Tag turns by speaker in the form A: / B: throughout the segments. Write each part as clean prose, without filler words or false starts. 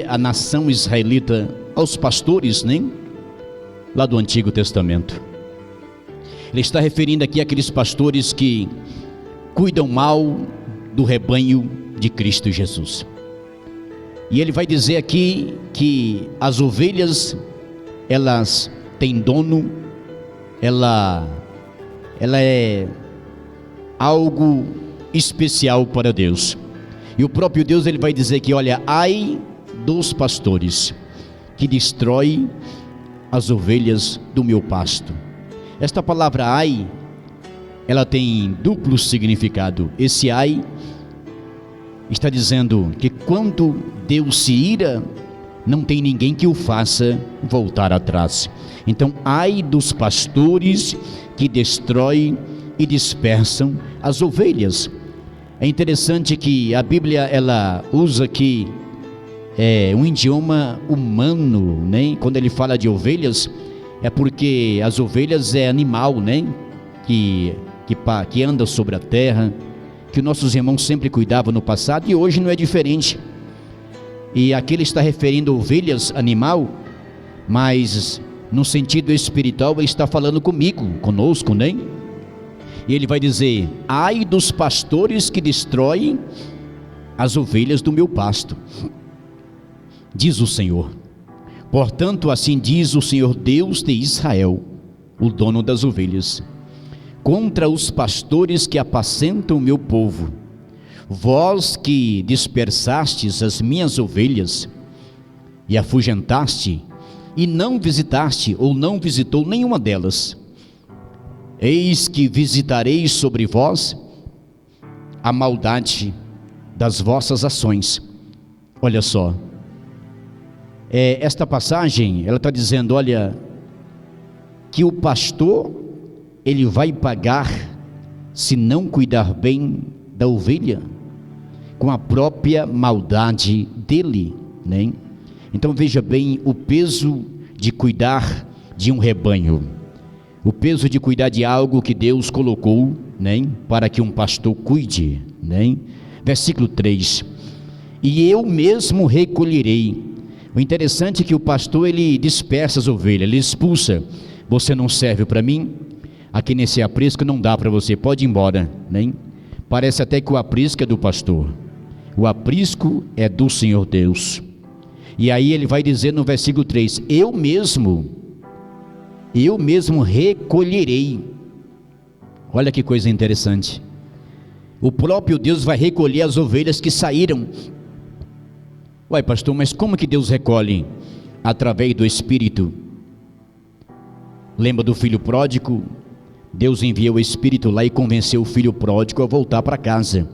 A: A nação israelita aos pastores, né? Lá do Antigo Testamento. Ele está referindo aqui àqueles pastores que cuidam mal do rebanho de Cristo Jesus. E ele vai dizer aqui que as ovelhas, elas têm dono, ela é algo especial para Deus. E o próprio Deus, ele vai dizer que, olha, ai dos pastores que destrói as ovelhas do meu pasto. Esta palavra ai, ela tem duplo significado. Esse ai está dizendo que quando Deus se ira, não tem ninguém que o faça voltar atrás. Então, ai dos pastores que destroem e dispersam as ovelhas. É interessante que a Bíblia, ela usa aqui um idioma humano, né? Quando ele fala de ovelhas, é porque as ovelhas é animal, né? Que anda sobre a terra, que nossos irmãos sempre cuidavam no passado, e hoje não é diferente. E aqui ele está referindo ovelhas, animal, mas no sentido espiritual ele está falando conosco, né? E ele vai dizer: ai dos pastores que destroem as ovelhas do meu pasto, diz o Senhor. Portanto, assim diz o Senhor Deus de Israel, o dono das ovelhas, contra os pastores que apacentam o meu povo: vós que dispersastes as minhas ovelhas e afugentaste, e não visitaste ou não visitou nenhuma delas, eis que visitarei sobre vós a maldade das vossas ações. Olha só, esta passagem, ela está dizendo, olha, que o pastor, ele vai pagar, se não cuidar bem da ovelha, com a própria maldade dele, né? Então veja bem o peso de cuidar de um rebanho, o peso de cuidar de algo que Deus colocou, né, para que um pastor cuide, né? Versículo 3: e eu mesmo recolherei. O interessante é que o pastor, ele dispersa as ovelhas, ele expulsa. Você não serve para mim, aqui nesse aprisco não dá para você, pode ir embora, né? Parece até que o aprisco é do pastor, o aprisco é do Senhor Deus. E aí ele vai dizer no versículo 3: eu mesmo recolherei. Olha que coisa interessante, o próprio Deus vai recolher as ovelhas que saíram. Uai, pastor, mas como que Deus recolhe? Através do Espírito. Lembra do filho pródigo? Deus enviou o Espírito lá e convenceu o filho pródigo a voltar para casa.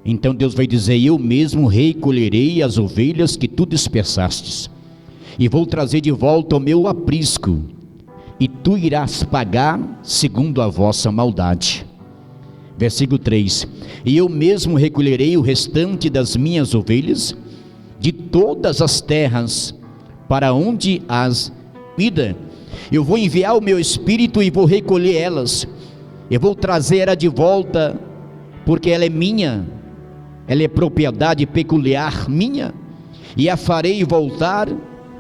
A: Então Deus vai dizer: eu mesmo recolherei as ovelhas que tu dispersastes, e vou trazer de volta ao meu aprisco, e tu irás pagar segundo a vossa maldade. Versículo 3: e eu mesmo recolherei o restante das minhas ovelhas de todas as terras para onde as ida. Eu vou enviar o meu Espírito e vou recolher elas, eu vou trazer ela de volta, porque ela é minha, ela é propriedade peculiar minha, e a farei voltar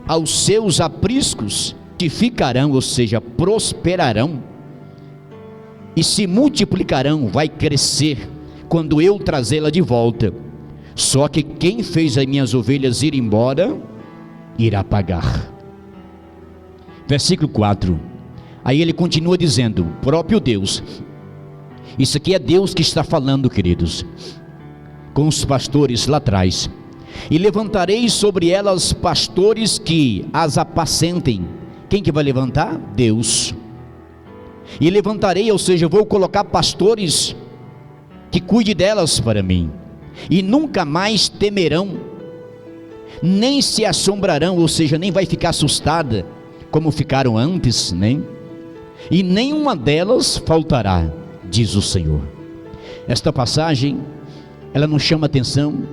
A: aos seus apriscos, que ficarão, ou seja, prosperarão, e se multiplicarão, vai crescer, quando eu trazê-la de volta. Só que quem fez as minhas ovelhas ir embora, irá pagar. Versículo 4, aí ele continua dizendo, próprio Deus, isso aqui é Deus que está falando, queridos, com os pastores lá atrás: e levantarei sobre elas pastores que as apacentem. Quem que vai levantar? Deus. E levantarei, ou seja, eu vou colocar pastores que cuide delas para mim, e nunca mais temerão, nem se assombrarão, ou seja, nem vai ficar assustada como ficaram antes, né? E nenhuma delas faltará, diz o Senhor. Esta passagem, ela nos chama atenção,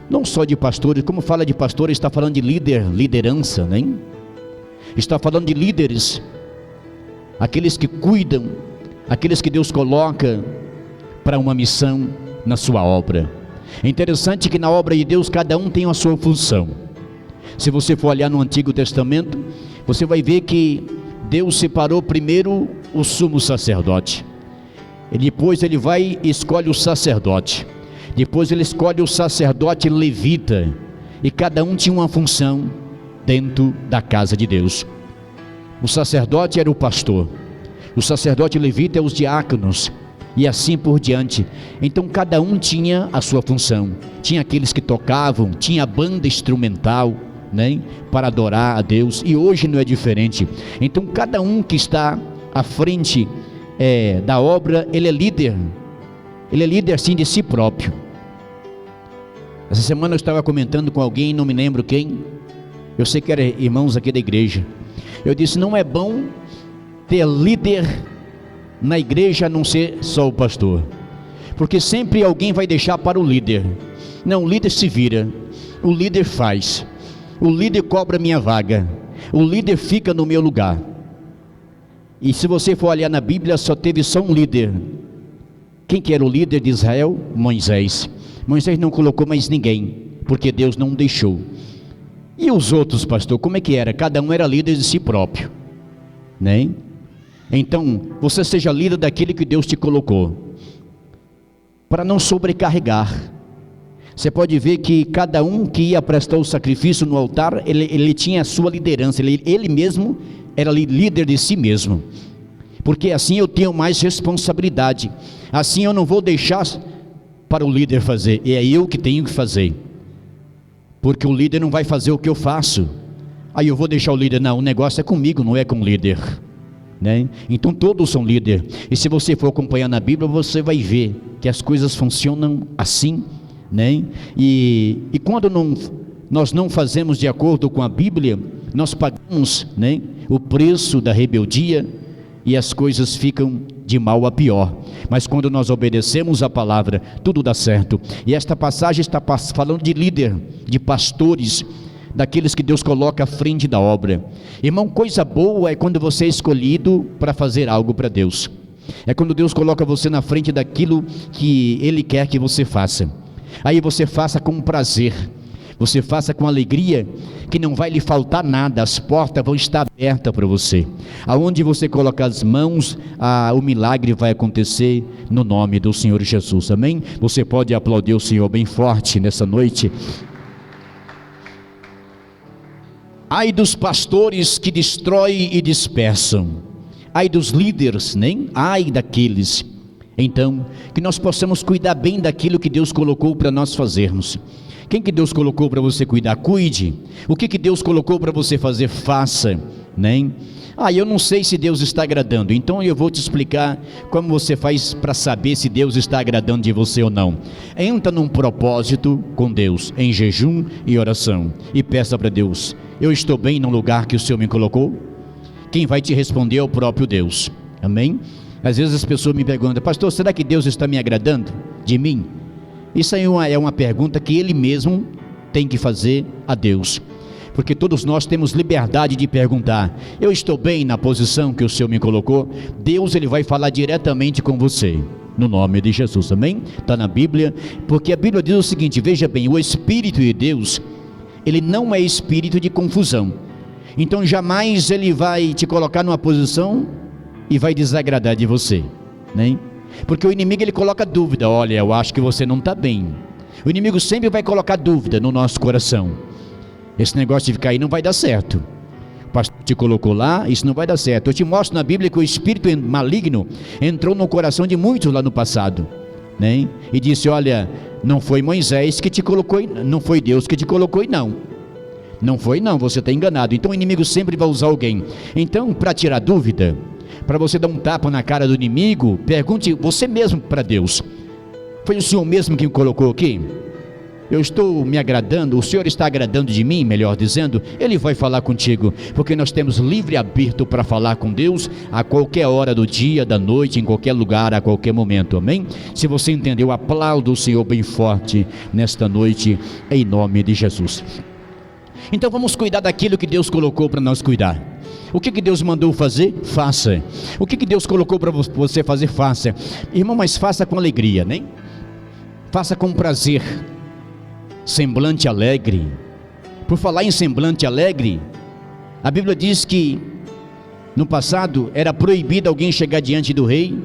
A: não só de pastores, como fala de pastores, está falando de liderança, né? Está falando de líderes, aqueles que cuidam, aqueles que Deus coloca para uma missão na sua obra. É interessante que na obra de Deus cada um tem a sua função. Se você for olhar no Antigo Testamento, você vai ver que Deus separou primeiro o sumo sacerdote, e depois ele vai e escolhe o sacerdote, depois ele escolhe o sacerdote levita, e cada um tinha uma função dentro da casa de Deus. O sacerdote era o pastor, o sacerdote levita é os diáconos, e assim por diante. Então cada um tinha a sua função. Tinha aqueles que tocavam, tinha a banda instrumental, né, para adorar a Deus, e hoje não é diferente. Então cada um que está à frente da obra, ele é líder sim de si próprio. Essa semana eu estava comentando com alguém, não me lembro quem, eu sei que eram irmãos aqui da igreja. Eu disse, não é bom ter líder na igreja a não ser só o pastor, porque sempre alguém vai deixar para o líder. Não, o líder se vira, o líder faz, o líder cobra minha vaga, o líder fica no meu lugar. E se você for olhar na Bíblia, só teve só um líder. Quem que era o líder de Israel? Moisés. Moisés não colocou mais ninguém, porque Deus não deixou. E os outros, pastor, como é que era? Cada um era líder de si próprio, né? Então, você seja líder daquele que Deus te colocou, para não sobrecarregar. Você pode ver que cada um que ia prestar o sacrifício no altar, ele tinha a sua liderança, ele mesmo era líder de si mesmo, porque assim eu tenho mais responsabilidade, assim eu não vou deixar para o líder fazer, é eu que tenho que fazer, porque o líder não vai fazer o que eu faço, aí eu vou deixar o líder, não, o negócio é comigo, não é com o líder, né? Então todos são líder, e se você for acompanhar na Bíblia, você vai ver que as coisas funcionam assim, né? E quando nós não fazemos de acordo com a Bíblia, nós pagamos, né, o preço da rebeldia, e as coisas ficam de mal a pior. Mas quando nós obedecemos a palavra, tudo dá certo. E esta passagem está falando de líder, de pastores, daqueles que Deus coloca à frente da obra. Irmão, coisa boa é quando você é escolhido para fazer algo para Deus. É quando Deus coloca você na frente daquilo que Ele quer que você faça. Aí você faça com prazer, você faça com alegria, que não vai lhe faltar nada, as portas vão estar abertas para você. Aonde você colocar as mãos, o milagre vai acontecer no nome do Senhor Jesus, amém? Você pode aplaudir o Senhor bem forte nessa noite. Ai dos pastores que destroem e dispersam, ai dos líderes, nem? Ai daqueles. Então, que nós possamos cuidar bem daquilo que Deus colocou para nós fazermos. Quem que Deus colocou para você cuidar? Cuide. O que Deus colocou para você fazer? Faça, né? Eu não sei se Deus está agradando, então eu vou te explicar como você faz para saber se Deus está agradando de você ou não. Entra num propósito com Deus, em jejum e oração, e peça para Deus, eu estou bem no lugar que o Senhor me colocou? Quem vai te responder é o próprio Deus, amém? Às vezes as pessoas me perguntam, pastor, será que Deus está me agradando de mim? Isso aí é uma pergunta que Ele mesmo tem que fazer a Deus, porque todos nós temos liberdade de perguntar, eu estou bem na posição que o Senhor me colocou? Deus, Ele vai falar diretamente com você, no nome de Jesus, amém? Está na Bíblia, porque a Bíblia diz o seguinte, veja bem, o Espírito de Deus, Ele não é espírito de confusão, então jamais Ele vai te colocar numa posição e vai desagradar de você, né? Porque o inimigo, ele coloca dúvida, olha, eu acho que você não está bem. O inimigo sempre vai colocar dúvida no nosso coração. Esse negócio de ficar aí não vai dar certo. O pastor te colocou lá, isso não vai dar certo. Eu te mostro na Bíblia que o espírito maligno entrou no coração de muitos lá no passado, né? E disse, olha, não foi Moisés que te colocou, não foi Deus que te colocou, não foi não, você está enganado. Então o inimigo sempre vai usar alguém. Então, para tirar dúvida, para você dar um tapa na cara do inimigo, pergunte você mesmo para Deus, foi o Senhor mesmo que me colocou aqui? Eu estou me agradando, o Senhor está agradando de mim, melhor dizendo? Ele vai falar contigo, porque nós temos livre arbítrio para falar com Deus a qualquer hora do dia, da noite, em qualquer lugar, a qualquer momento, amém? Se você entendeu, aplauda o Senhor bem forte nesta noite, em nome de Jesus. Então vamos cuidar daquilo que Deus colocou para nós cuidar. O que Deus mandou fazer? Faça. O que Deus colocou para você fazer? Faça. Irmão, mas faça com alegria, né? faça com prazer, semblante alegre. Por falar em semblante alegre, a Bíblia diz que no passado era proibido alguém chegar diante do rei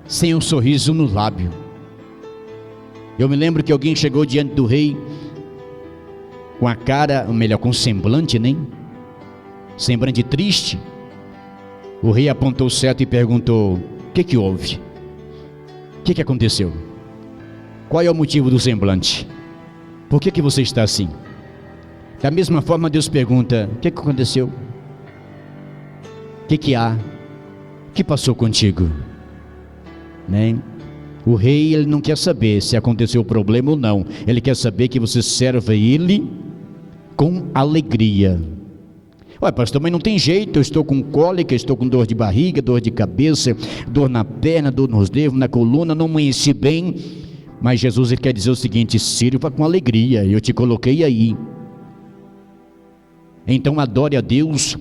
A: sem um sorriso no lábio. Eu me lembro que alguém chegou diante do rei com a cara, ou melhor, com semblante, né? Semblante triste. O rei apontou o cetro e perguntou: o que houve? O que aconteceu? Qual é o motivo do semblante? Por que você está assim? Da mesma forma, Deus pergunta: o que aconteceu? O que há? O que passou contigo? Né? O rei, ele não quer saber se aconteceu o problema ou não. Ele quer saber que você serve a ele com alegria. Ué, pastor, mas não tem jeito, eu estou com cólica, estou com dor de barriga, dor de cabeça, dor na perna, dor nos nervos, na coluna, não amanheci bem. Mas Jesus, ele quer dizer o seguinte: sirva com alegria, eu te coloquei aí. Então adore a Deus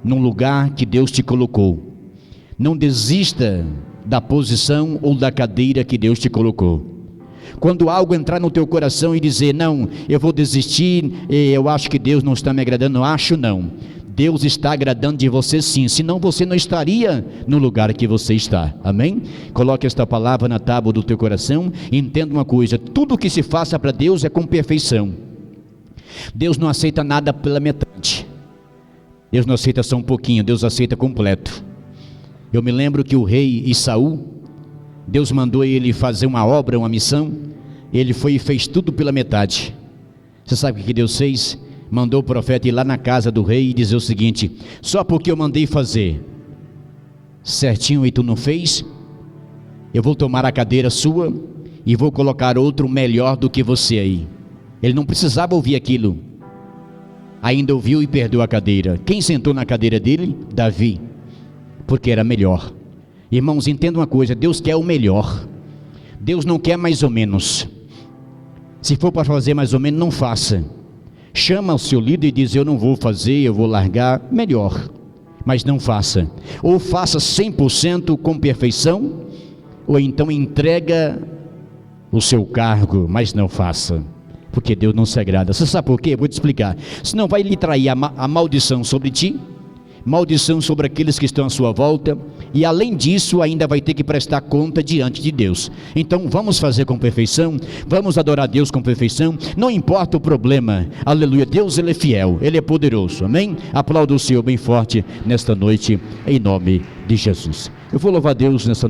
A: num lugar que Deus te colocou. Não desista da posição ou da cadeira que Deus te colocou. Quando algo entrar no teu coração e dizer: não, eu vou desistir, eu acho que Deus não está me agradando, não acho não. Deus está agradando de você sim, senão você não estaria no lugar que você está, amém? Coloque esta palavra na tábua do teu coração e entenda uma coisa: tudo que se faça para Deus é com perfeição. Deus não aceita nada pela metade, Deus não aceita só um pouquinho, Deus aceita completo. Eu me lembro que o rei Saul, Deus mandou ele fazer uma obra, uma missão, ele foi e fez tudo pela metade. Você sabe o que Deus fez? Mandou o profeta ir lá na casa do rei e dizer o seguinte: só porque eu mandei fazer certinho e tu não fez, eu vou tomar a cadeira sua e vou colocar outro melhor do que você aí. Ele não precisava ouvir aquilo, ainda ouviu e perdeu a cadeira. Quem sentou na cadeira dele? Davi, porque era melhor. Irmãos, entenda uma coisa: Deus quer o melhor, Deus não quer mais ou menos. Se for para fazer mais ou menos, não faça. Chama o seu líder e diz: eu não vou fazer, eu vou largar, melhor, mas não faça. Ou faça 100% com perfeição, ou então entrega o seu cargo, mas não faça, porque Deus não se agrada. Você sabe por quê? Vou te explicar. Senão vai lhe trair a maldição sobre ti, maldição sobre aqueles que estão à sua volta, e além disso ainda vai ter que prestar conta diante de Deus. Então vamos fazer com perfeição, vamos adorar Deus com perfeição, não importa o problema, aleluia. Deus, ele é fiel, ele é poderoso, amém? Aplauda o Senhor bem forte nesta noite, em nome de Jesus. Eu vou louvar Deus nesta noite.